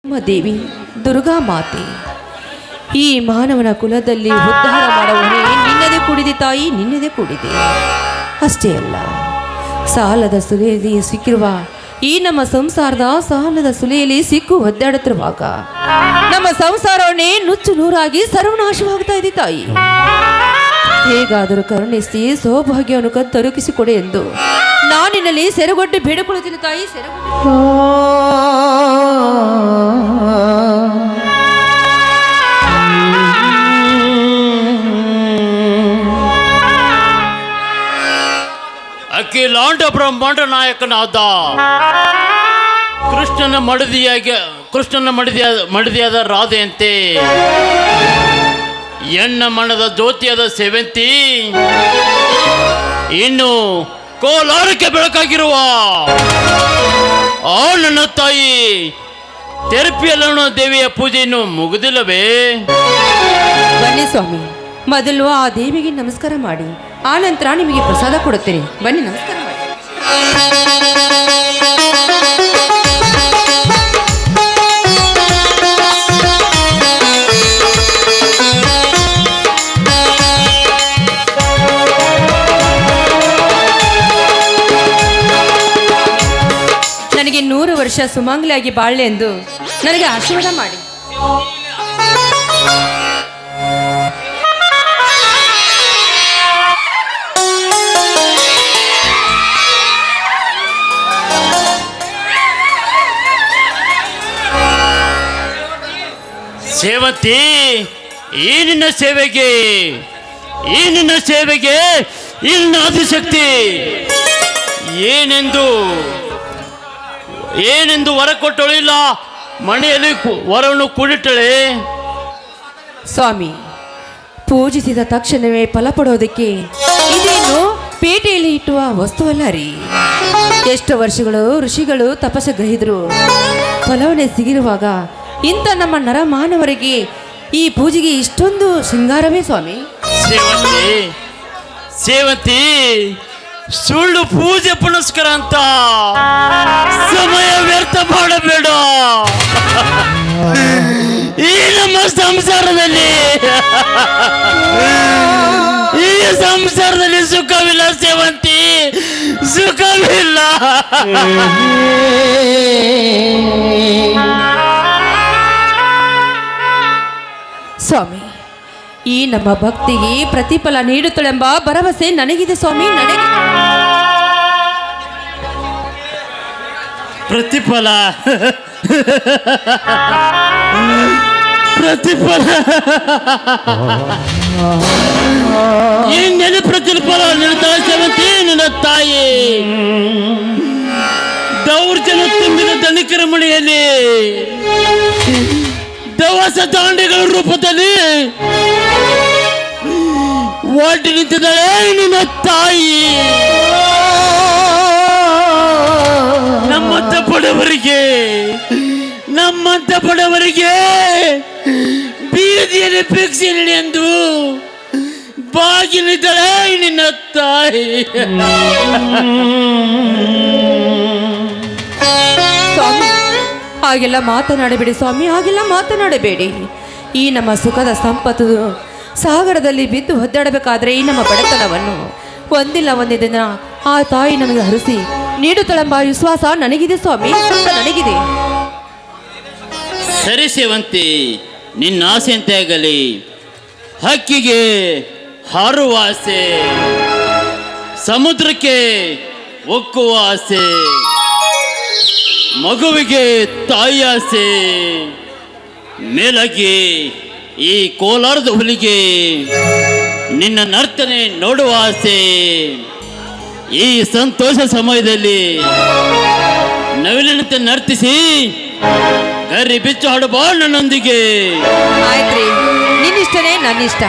ದೇವಿ ದುರ್ಗಾ ಮಾತೆ, ಈ ಮಾನವನ ಕುಲದಲ್ಲಿ ಉದ್ಧಾರ ಮಾಡುವನೇ ನಿನ್ನದೇ ಕೂಡಿದೆ ತಾಯಿ, ನಿನ್ನದೇ ಕೂಡಿದೆ. ಅಷ್ಟೇ ಅಲ್ಲ, ಸಾಲದ ಸುಲೆಯಲ್ಲಿ ಸಿಕ್ಕಿರುವ ಈ ನಮ್ಮ ಸಂಸಾರದ ಸಾಲದ ಸುಲೆಯಲ್ಲಿ ಸಿಕ್ಕು ಒದ್ದಾಡುತ್ತಿರುವಾಗ ನಮ್ಮ ಸಂಸಾರವನ್ನೇ ನುಚ್ಚು ನೂರಾಗಿ ಸರ್ವನಾಶವಾಗ್ತಾ ಇದೆ ತಾಯಿ. ಹೇಗಾದರೂ ಕರುಣಿಸಿ ಸೌಭಾಗ್ಯವನ್ನು ಕತ್ತರುಕಿಸಿಕೊಡೆ ಎಂದು ನಾನಿನಲ್ಲಿ ಸೆರೆಗೊಡ್ಡು ಬೇಡಿಕೊಳ್ಳುತ್ತೀನಿ ತಾಯಿ, ಸೆರೆಗೊಡ್ಡು. ಅಖಿಲಾಂಡ ಬ್ರಹ್ಮಾಂಡ ನಾಯಕನಾದ ಕೃಷ್ಣನ ಮಡದಿಯಾದ ರಾಧೆಯಂತೆ ಎಣ್ಣ ಮಣದ ಜ್ಯೋತಿಯಾದ ಸೇವಂತಿ, ಇನ್ನು ಕೋಲಾರಕ್ಕೆ ಬೆಳಕಾಗಿರುವ ಆ ನನ್ನ ತಾಯಿ ತೆರಪಿಯಲ್ಲಣ ದೇವಿಯ ಪೂಜೆಯನ್ನು ಮುಗಿದಿಲ್ಲವೇ? ಬನ್ನಿ ಸ್ವಾಮಿ, ಮೊದಲು ಆ ದೇವಿಗೆ ನಮಸ್ಕಾರ ಮಾಡಿ ಆ ನಂತರ ನಿಮಗೆ ಪ್ರಸಾದ ಕೊಡುತ್ತೇನೆ. ಬನ್ನಿ, ನಮಸ್ಕಾರ ಮಾಡಿ. ನನಗೆ 100 ವರ್ಷ ಸುಮಂಗಲಿಯಾಗಿ ಬಾಳ್ಳೆ ಎಂದು ನನಗೆ ಆಶೀರ್ವಾದ ಮಾಡಿ. ಸೇವಂತಿ, ಈ ನಿನ್ನ ಸೇವೆಗೆ ಈ ನಿನ್ನ ಆದಿಶಕ್ತಿ ಏನೆಂದು ವರ ಕೊಟ್ಟಳಿಲ್ಲ, ಮನೆಯಲ್ಲಿ ವರವನ್ನು ಕೂಡಿಟ್ಟಳೆ. ಸ್ವಾಮಿ, ಪೂಜಿಸಿದ ತಕ್ಷಣವೇ ಫಲ ಪಡೋದಕ್ಕೆ ಇದೇನು ಪೇಟೆಯಲ್ಲಿ ಇಟ್ಟುವ ವಸ್ತುವಲ್ಲ ರೀ. ಎಷ್ಟು ವರ್ಷಗಳು ಋಷಿಗಳು ತಪಸ್ಸು ಗೈದ್ರು ಫಲವನ್ನೇ ಸಿಗಿರುವಾಗ ಇಂಥ ನಮ್ಮ ನರಮಾನವರಿಗೆ ಈ ಪೂಜೆಗೆ ಇಷ್ಟೊಂದು ಶೃಂಗಾರವೇ ಸ್ವಾಮಿ? ಸೇವಂತಿ, ಸುಳ್ಳು ಪೂಜೆ ಪುನಸ್ಕಾರ ಅಂತ ಸಮಯ ವ್ಯರ್ಥ ಮಾಡಬೇಡ. ಈ ನಮ್ಮ ಸಂಸಾರದಲ್ಲಿ ಸುಖವಿಲ್ಲ ಸೇವಂತಿ, ಸುಖವಿಲ್ಲ. ಸ್ವಾಮಿ, ಈ ನಮ್ಮ ಭಕ್ತಿಗೆ ಪ್ರತಿಫಲ ನೀಡುತ್ತಳೆಂಬ ಭರವಸೆ ನನಗಿದೆ ಸ್ವಾಮಿ, ನನಗೆ. ಪ್ರತಿಫಲ ಇನ್ನೆಲ್ಲಿ ಪ್ರತಿಫಲ ನೀಡುತ್ತಾಳೆ ಸೇವಂತಿ ನಿನ್ನ ತಾಯಿ? ದೌರ್ಜನ್ಯ ತುಂಬಿದ ಧನಿಕರ ಮನೆಯಲ್ಲಿ ದವಸ ದಾಂಡಿಗಳ ರೂಪದಲ್ಲಿ ಒಡ್ಡಿ ನಿಂತಿದ್ದಾಳೆ ನಿನ್ನ ತಾಯಿ. ನಮ್ಮಂತ ಬಡವರಿಗೆ ಬೀದಿಯಲ್ಲಿ ಭಿಕ್ಷೆ ನೀಡಿ ಎಂದು ಬಾಗಿಲಿದ್ದಾಳೆ ನಿನ್ನ ತಾಯಿ. ಹಾಗೆಲ್ಲ ಮಾತನಾಡಬೇಡಿ ಸ್ವಾಮಿ, ಹಾಗೆಲ್ಲ ಮಾತನಾಡಬೇಡಿ. ಈ ನಮ್ಮ ಸುಖದ ಸಂಪತ್ತು ಸಾಗರದಲ್ಲಿ ಬಿದ್ದು ಒದ್ದಾಡಬೇಕಾದ್ರೆ ಈ ನಮ್ಮ ಬಡತನವನ್ನು ಒಂದಿಲ್ಲ ಒಂದೇ ದಿನ ಆ ತಾಯಿ ನನಗೆ ಹರಿಸಿ ನೀಡುತ್ತಳೆಂಬ ವಿಶ್ವಾಸ ನನಗಿದೆ ಸ್ವಾಮಿ, ನನಗಿದೆ. ಸರಿ ಸೇವಂತಿ, ನಿನ್ನ ಆಸೆಯಂತೆ ಆಗಲಿ. ಹಕ್ಕಿಗೆ ಹಾರುವ ಆಸೆ, ಸಮುದ್ರಕ್ಕೆ ಒಕ್ಕುವ ಆಸೆ, ಮಗುವಿಗೆ ತಾಯಿ ಆಸೆ, ಮೇಲಾಗಿ ಈ ಕೋಲಾರದ ಹುಲಿಗೆ ನಿನ್ನ ನರ್ತನೆ ನೋಡುವ ಆಸೆ. ಈ ಸಂತೋಷ ಸಮಯದಲ್ಲಿ ನವಿಲಿನಂತೆ ನರ್ತಿಸಿ ಗರಿ ಬಿಚ್ಚು ಹಾಡು ಬಾ ನನ್ನೊಂದಿಗೆ. ಆಯ್ತ್ರಿ, ನಿನ್ನಿಷ್ಟನೇ ನನ್ನಿಷ್ಟ.